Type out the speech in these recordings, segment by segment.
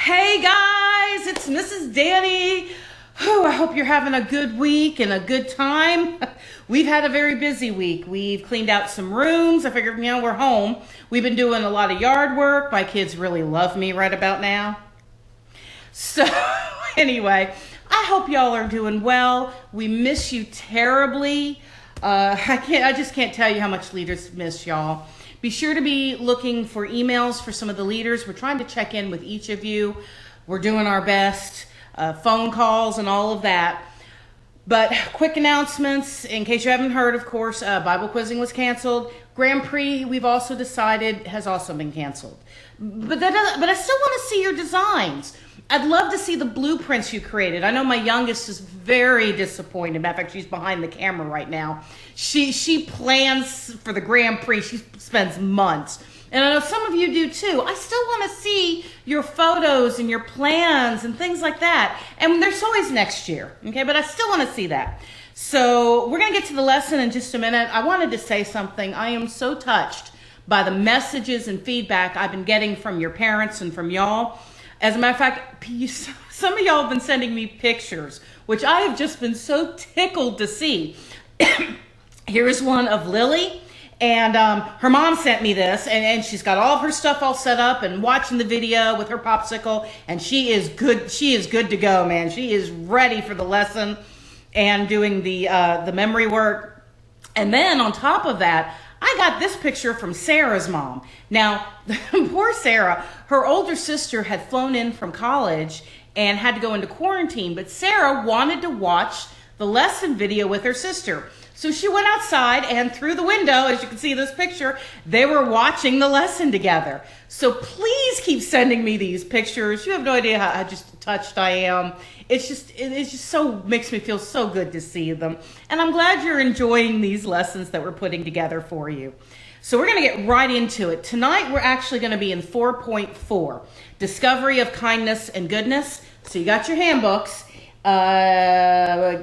Hey guys, it's Mrs. Dani. I hope you're having a good week and a good time. We've had a very busy week. We've cleaned out some rooms. I figured, we're home. We've been doing a lot of yard work. My kids really love me right about now. So anyway, I hope y'all are doing well. We miss you terribly. I just can't tell you how much leaders miss y'all. Be sure to be looking for emails for some of the leaders. We're trying to check in with each of you. We're doing our best, phone calls and all of that. But quick announcements, in case you haven't heard, of course, Bible quizzing was canceled. Grand Prix, we've also decided, has also been canceled. But I still want to see your designs. I'd love to see the blueprints you created. I know my youngest is very disappointed. Matter of fact, she's behind the camera right now. She plans for the Grand Prix. She spends months. And I know some of you do too. I still want to see your photos and your plans and things like that. And there's always next year, okay? But I still want to see that. So we're going to get to the lesson in just a minute. I wanted to say something. I am so touched by the messages and feedback I've been getting from your parents and from y'all. As a matter of fact, some of y'all have been sending me pictures, which I have just been so tickled to see. Here's one of Lily, and her mom sent me this, and she's got all of her stuff all set up and watching the video with her popsicle, and she is good. She is good to go, man. She is ready for the lesson and doing the memory work. And then on top of that, I got this picture from Sarah's mom. Now, poor Sarah, her older sister had flown in from college and had to go into quarantine, but Sarah wanted to watch the lesson video with her sister. So she went outside, and through the window, as you can see in this picture, they were watching the lesson together. So please keep sending me these pictures. You have no idea how just touched I am. It just so makes me feel so good to see them. And I'm glad you're enjoying these lessons that we're putting together for you. So we're going to get right into it. Tonight, we're actually going to be in 4.4, Discovery of Kindness and Goodness. So you got your handbooks. Clubbers,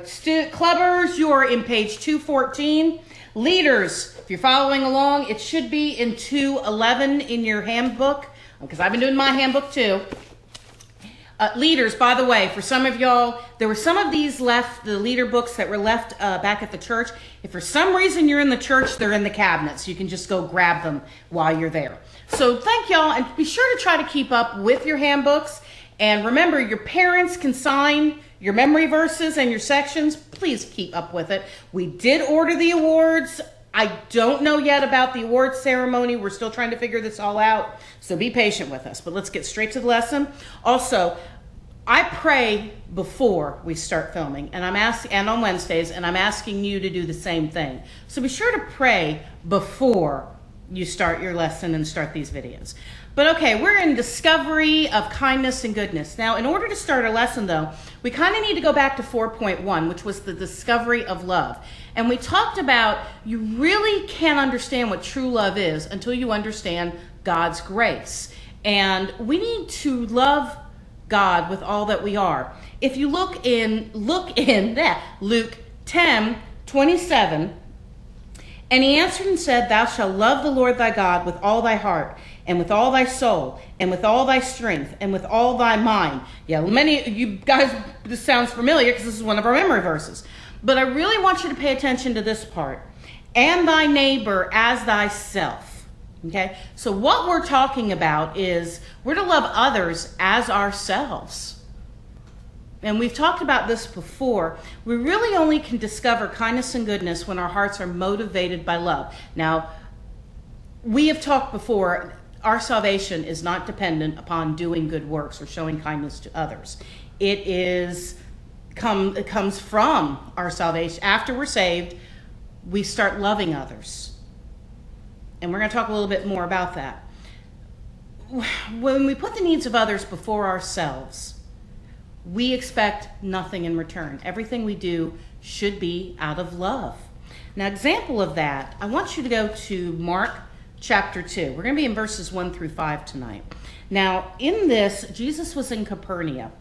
you're in page 214. Leaders, if you're following along, it should be in 211 in your handbook, because I've been doing my handbook too. Leaders, by the way, for some of y'all, there were some of these left, the leader books that were left back at the church. If for some reason you're in the church, they're in the cabinets. You can just go grab them while you're there. So thank y'all, and be sure to try to keep up with your handbooks. And remember, your parents can sign your memory verses and your sections. Please keep up with it. We did order the awards. I don't know yet about the awards ceremony. We're still trying to figure this all out. So be patient with us. But let's get straight to the lesson. Also, I pray before we start filming, and on Wednesdays, and I'm asking you to do the same thing. So be sure to pray before you start your lesson and start these videos. But okay, we're in Discovery of Kindness and Goodness. Now, in order to start our lesson, though, we kind of need to go back to 4.1, which was the discovery of love. And we talked about you really can't understand what true love is until you understand God's grace. And we need to love God with all that we are. If you look in Luke 10:27, and he answered and said, "Thou shalt love the Lord thy God with all thy heart, and with all thy soul, and with all thy strength, and with all thy mind." Yeah, many of you guys, this sounds familiar because this is one of our memory verses. But I really want you to pay attention to this part. "And thy neighbor as thyself." Okay? So what we're talking about is we're to love others as ourselves. And we've talked about this before. We really only can discover kindness and goodness when our hearts are motivated by love. Now, we have talked before, our salvation is not dependent upon doing good works or showing kindness to others. It comes from our salvation. After we're saved, we start loving others. And we're going to talk a little bit more about that. When we put the needs of others before ourselves, we expect nothing in return. Everything we do should be out of love. Now, example of that, I want you to go to Mark chapter 2. We're going to be in verses 1 through 5 tonight. Now, in this, Jesus was in Capernaum,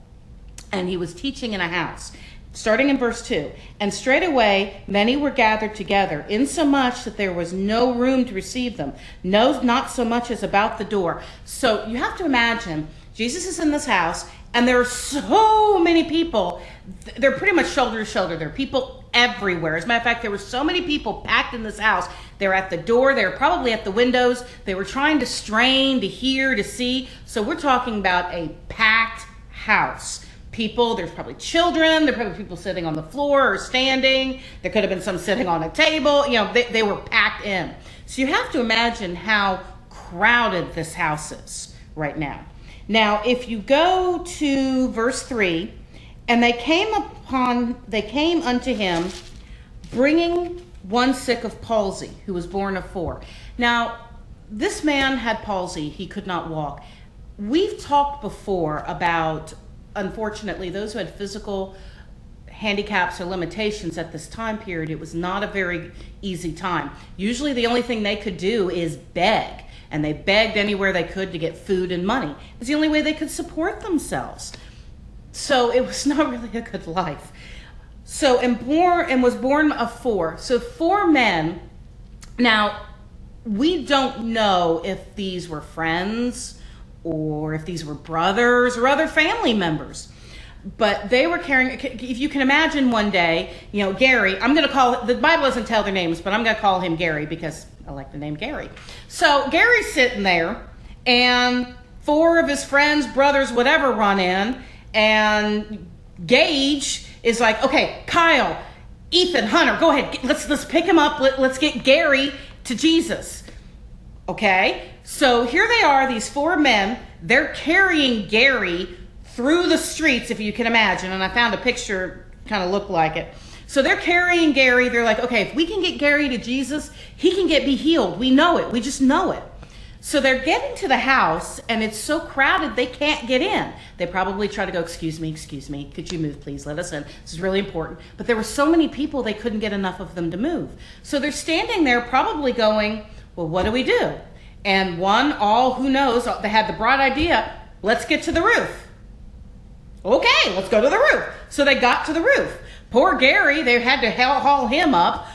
and he was teaching in a house. Starting in verse 2, "And straightway many were gathered together, insomuch that there was no room to receive them, no, not so much as about the door." So you have to imagine, Jesus is in this house, and there are so many people. They're pretty much shoulder to shoulder. There are people everywhere. As a matter of fact, there were so many people packed in this house. They were at the door. They were probably at the windows. They were trying to strain, to hear, to see. So we're talking about a packed house. People, there's probably children. There are probably people sitting on the floor or standing. There could have been some sitting on a table. They were packed in. So you have to imagine how crowded this house is right now. Now, if you go to verse 3, and they came unto him, bringing one sick of palsy, who was born of 4. Now, this man had palsy. He could not walk. We've talked before about, unfortunately, those who had physical handicaps or limitations at this time period. It was not a very easy time. Usually the only thing they could do is beg. And they begged anywhere they could to get food and money. It's the only way they could support themselves. So it was not really a good life. So, and was born of 4. So 4 men. Now, we don't know if these were friends or if these were brothers or other family members. But they were carrying, if you can imagine one day, Gary, I'm going to call, the Bible doesn't tell their names, but I'm going to call him Gary because I like the name Gary. So Gary's sitting there, and 4 of his friends, brothers, whatever, run in, and Gage is like, okay, Kyle, Ethan, Hunter, go ahead, let's pick him up, let's get Gary to Jesus. Okay, so here they are, these 4 men, they're carrying Gary through the streets, if you can imagine, and I found a picture kind of looked like it. So they're carrying Gary. They're like, okay, if we can get Gary to Jesus, he can be healed. We know it. We just know it. So they're getting to the house, and it's so crowded they can't get in. They probably try to go, excuse me, could you move, please? Let us in. This is really important. But there were so many people, they couldn't get enough of them to move. So they're standing there probably going, well, what do we do? And who knows, they had the bright idea, let's get to the roof. Okay, let's go to the roof. So they got to the roof. Poor Gary, they had to haul him up.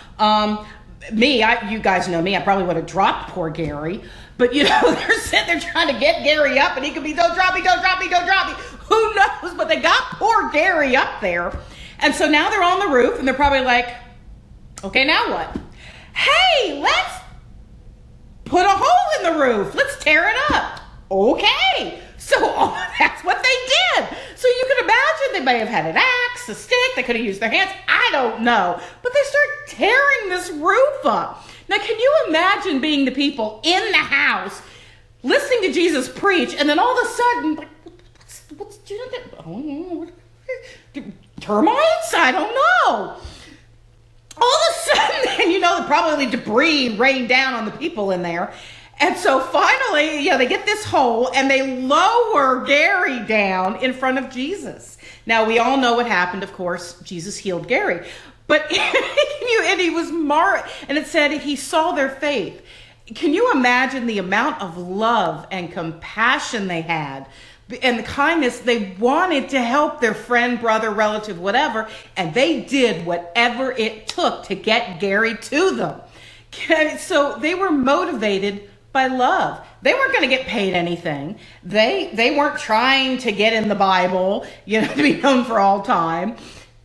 You guys know me, I probably would have dropped poor Gary. But they're sitting there trying to get Gary up, and he could be, don't drop me. Who knows? But they got poor Gary up there. And so now they're on the roof, and they're probably like, okay, now what? Hey, let's put a hole in the roof. Let's tear it up. Okay. So that's what they did. So you can imagine they may have had an axe, a stick, they could have used their hands. I don't know. But they start tearing this roof up. Now, can you imagine being the people in the house, listening to Jesus preach, and then all of a sudden, what's termites? I don't know. All of a sudden, probably debris rained down on the people in there. And so finally, they get this hole and they lower Gary down in front of Jesus. Now, we all know what happened. Of course, Jesus healed Gary. But, and he was and it said he saw their faith. Can you imagine the amount of love and compassion they had and the kindness? They wanted to help their friend, brother, relative, whatever, and they did whatever it took to get Gary to them. So they were motivated by love. They weren't going to get paid anything. They weren't trying to get in the Bible, to be known for all time.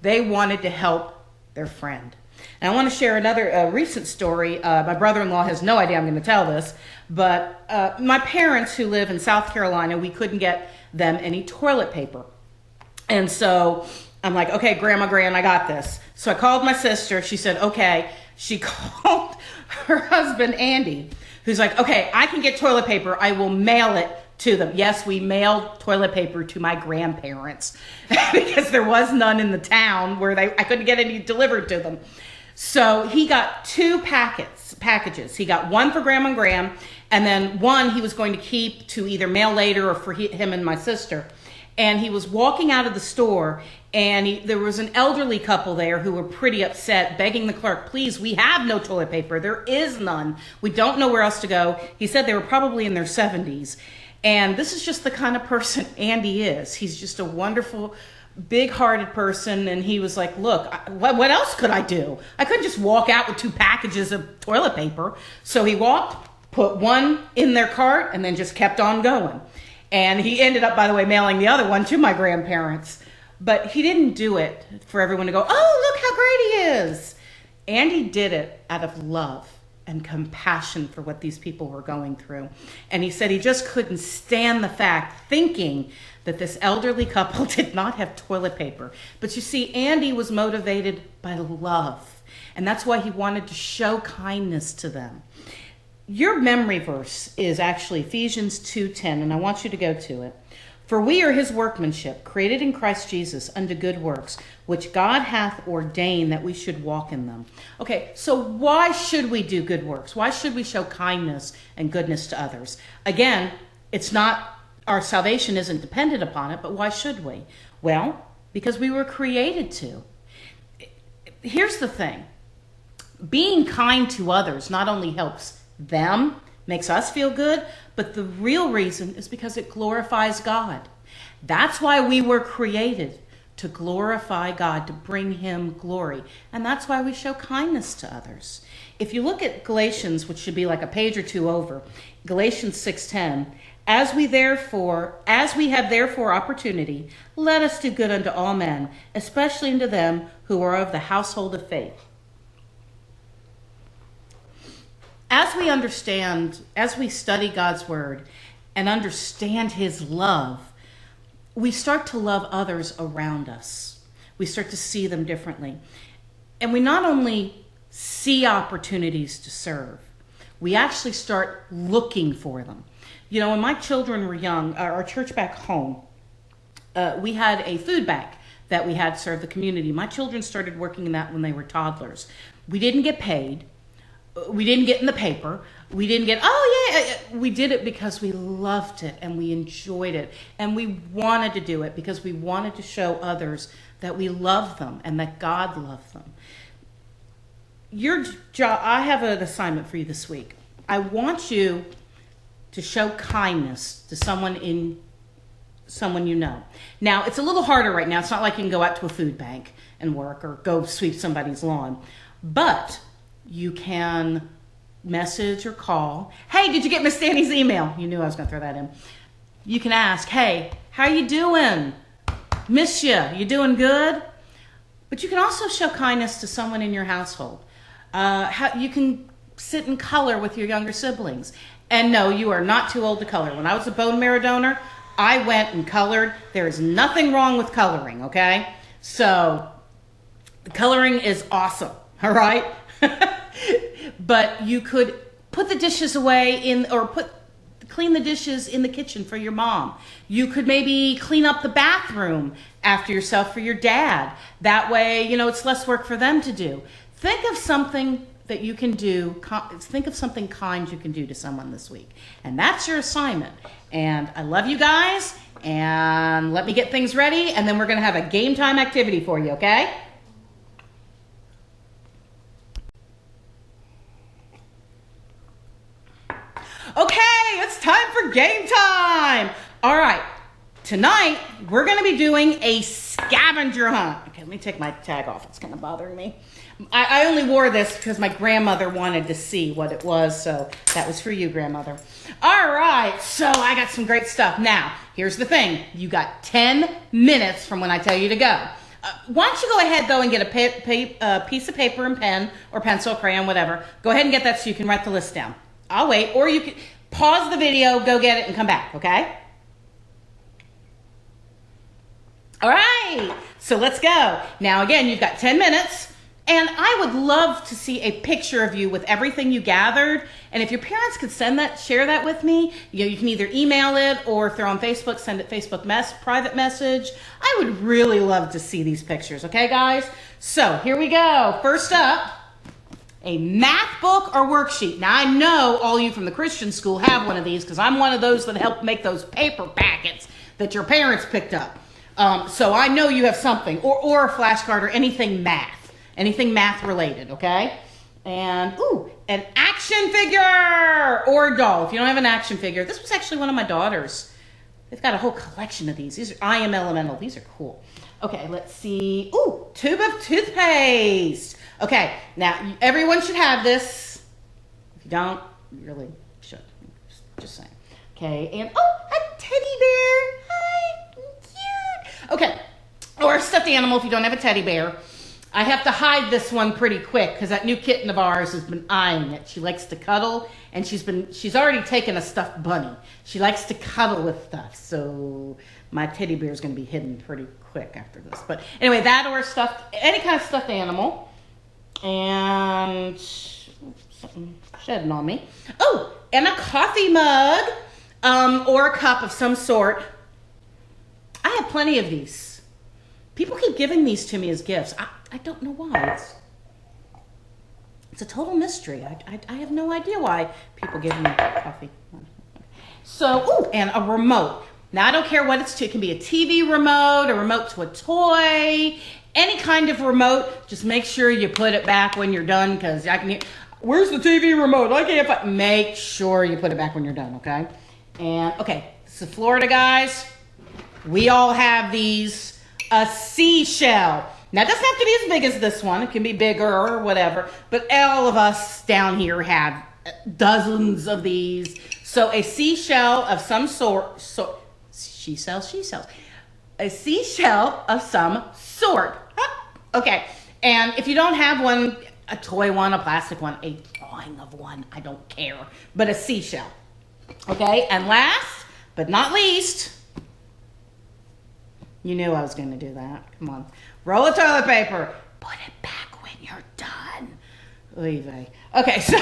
They wanted to help their friend. And I want to share another recent story. My brother-in-law has no idea I'm going to tell this, but my parents who live in South Carolina, we couldn't get them any toilet paper. And so I'm like, okay, Grandma Gran, I got this. So I called my sister. She said, okay. She called her husband, Andy, who's like, okay, I can get toilet paper. I will mail it to them. Yes, we mailed toilet paper to my grandparents because there was none in the town where I couldn't get any delivered to them. So he got 2 packages. He got one for Grandma and Graham, and then one he was going to keep to either mail later or for him and my sister. And he was walking out of the store, and there was an elderly couple there who were pretty upset, begging the clerk, please, we have no toilet paper. There is none. We don't know where else to go. He said they were probably in their 70s. And this is just the kind of person Andy is. He's just a wonderful, big-hearted person. And he was like, look, what else could I do? I couldn't just walk out with 2 packages of toilet paper. So he walked, put one in their cart, and then just kept on going. And he ended up, by the way, mailing the other one to my grandparents. But he didn't do it for everyone to go, oh, look how great he is. Andy did it out of love and compassion for what these people were going through. And he said he just couldn't stand the fact, thinking that this elderly couple did not have toilet paper. But you see, Andy was motivated by love. And that's why he wanted to show kindness to them. Your memory verse is actually Ephesians 2:10, and I want you to go to it. For we are his workmanship, created in Christ Jesus unto good works, which God hath ordained that we should walk in them. Okay, so why should we do good works? Why should we show kindness and goodness to others? Again, it's not, our salvation isn't dependent upon it, but why should we? Well, because we were created to. Here's the thing. Being kind to others not only helps them, makes us feel good, but the real reason is because it glorifies God. That's why we were created, to glorify God, to bring him glory. And that's why we show kindness to others. If you look at Galatians, which should be like a page or two over, Galatians 6:10, as we have therefore opportunity, let us do good unto all men, especially unto them who are of the household of faith. As we understand, as we study God's word and understand his love, we start to love others around us. We start to see them differently. And we not only see opportunities to serve, we actually start looking for them. You know, when my children were young, our church back home, we had a food bank that we had serve the community. My children started working in that when they were toddlers. We didn't get paid. We didn't get in the paper. We didn't get, we did it because we loved it and we enjoyed it. And we wanted to do it because we wanted to show others that we love them and that God loved them. Your job, I have an assignment for you this week. I want you to show kindness to someone you know. Now, it's a little harder right now. It's not like you can go out to a food bank and work or go sweep somebody's lawn. But you can message or call. Hey, did you get Miss Dani's email? You knew I was going to throw that in. You can ask, hey, how you doing? Miss you. You doing good? But you can also show kindness to someone in your household. You can sit and color with your younger siblings. And no, you are not too old to color. When I was a bone marrow donor, I went and colored. There is nothing wrong with coloring, okay? So the coloring is awesome, all right? But you could put the dishes away clean the dishes in the kitchen for your mom. You could maybe clean up the bathroom after yourself for your dad. That way, it's less work for them to do. Think of something that you can do. Think of something kind you can do to someone this week. And that's your assignment. And I love you guys. And let me get things ready. And then we're going to have a game time activity for you, okay? Okay, it's time for game time. All right, tonight we're going to be doing a scavenger hunt. Okay, let me take my tag off. It's kind of bothering me. I only wore this because my grandmother wanted to see what it was, so that was for you, grandmother. All right, so I got some great stuff. Now, here's the thing. You got 10 minutes from when I tell you to go. Why don't you go ahead, though, and get a piece of paper and pen or pencil, crayon, whatever. Go ahead and get that so you can write the list down. I'll wait, or you can pause the video, go get it, and come back, okay? All right, so let's go. Now, again, you've got 10 minutes, and I would love to see a picture of you with everything you gathered, and if your parents could share that with me, you can either email it or if they're on Facebook, send it Facebook private message. I would really love to see these pictures, okay, guys? So, here we go. First up, a math book or worksheet. Now, I know all you from the Christian school have one of these because I'm one of those that helped make those paper packets that your parents picked up. So I know you have something, or a flashcard or anything math related, okay? And, an action figure or a doll. If you don't have an action figure, this was actually one of my daughters. They've got a whole collection of these. These are I Am Elemental. These are cool. Okay, let's see. Tube of toothpaste. Okay, now everyone should have this. If you don't, you really should. Just saying. Okay, and a teddy Okay, or a stuffed animal if you don't have a teddy bear. I have to hide this one pretty quick because that new kitten of ours has been eyeing it. She likes to cuddle, and she's already taken a stuffed bunny. She likes to cuddle with stuff, so my teddy bear is going to be hidden pretty quick after this. But anyway, that or any kind of stuffed animal. And something shedding on me. Oh, and a coffee mug or a cup of some sort. I have plenty of these. People keep giving these to me as gifts. I don't know why. It's a total mystery. I have no idea why people give me coffee. So, ooh, and a remote. Now, I don't care what it's to. It can be a TV remote, a remote to a toy, any kind of remote. Just make sure you put it back when you're done, because I can hear, where's the TV remote? I can't find. Make sure you put it back when you're done, okay? And, okay, this is Florida, guys. We all have these. A seashell. Now, it doesn't have to be as big as this one. It can be bigger or whatever. But all of us down here have dozens of these. So a seashell of some sort. She sells. A seashell of some sort. Okay. And if you don't have one, a toy one, a plastic one, a drawing of one, I don't care. But a seashell. Okay. And last but not least, you knew I was going to do that. Come on. Roll of toilet paper. Put it back when you're done. Oy vey. Okay, so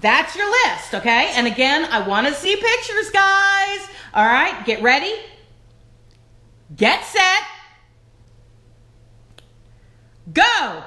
that's your list, okay? And again, I want to see pictures, guys. All right, get ready. Get set. Go.